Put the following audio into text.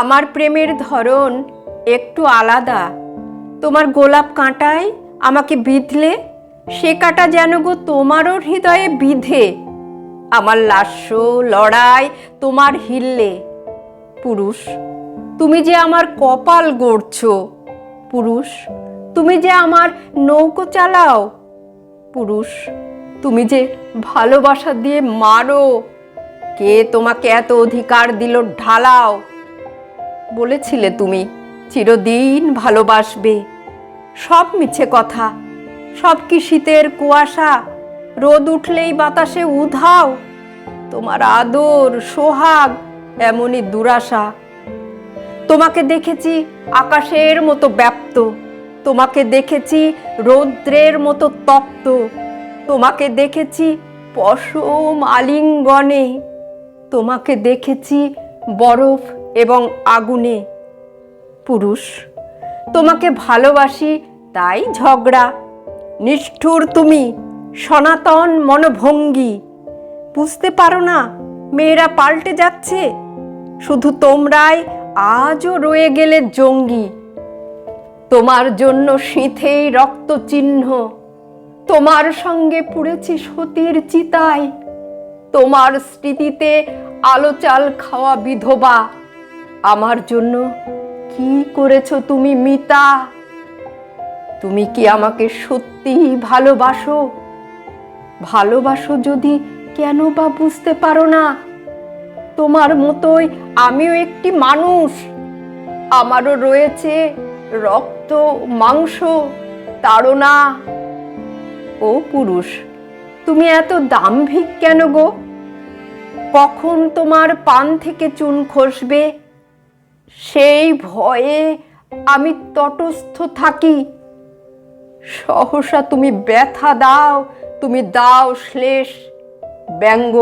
আমার প্রেমের ধরন একটু আলাদা। তোমার গোলাপ কাঁটায় আমাকে বিঁধলে সে কাঁটা যেন গো তোমারও হৃদয়ে বিঁধে। আমার লাস্য লড়াই তোমার হিললে। পুরুষ, তুমি যে আমার কপাল গড়ছো। পুরুষ, তুমি যে আমার নৌকো চালাও। পুরুষ, তুমি যে ভালোবাসা দিয়ে মারো। কে তোমাকে এত অধিকার দিল ঢালাও? বলেছিলে তুমি চিরদিন ভালোবাসবে। সব মিছে কথা, সব কি শীতের কুয়াশা, রোদ উঠলেই বাতাসে উধাও। তোমার আদর সোহাগ এমনই দুরাশা। তোমাকে দেখেছি আকাশের মতো ব্যাপ্ত, তোমাকে দেখেছি রৌদ্রের মতো তপ্ত, তোমাকে দেখেছি পশম আলিঙ্গনে, তোমাকে দেখেছি বরফ এবং আগুনে। পুরুষ, তোমাকে ভালোবাসি তাই ঝগড়া। নিষ্ঠুর তুমি, সনাতন মনোভঙ্গী। বুঝতে পারো না মেয়েরা পাল্টে যাচ্ছে? শুধু তোমরাই আজও রয়ে গেলে জঙ্গি। তোমার জন্য সিঁথেই রক্ত চিহ্ন, তোমার সঙ্গে পুড়েছি সতীর চিতায়। তোমার স্মৃতিতে আলো চাল খাওয়া বিধবা। আমার জন্য কি করেছো তুমি মিতা? তুমি কি আমাকে সত্যি ভালোবাসো? ভালোবাসো যদি কেন বা বুঝতে পারো না? তোমার মতোই আমিও একটি মানুষ। আমারও রয়েছে রক্ত মাংস তাড়না। ও পুরুষ, তুমি এত দাম্ভিক কেন গো? কখন তোমার পান থেকে চুন খসবে সেই ভয়ে আমি তটস্থ থাকি। সহসা তুমি ব্যথা দাও, তুমি দাও শ্লেষ ব্যঙ্গ।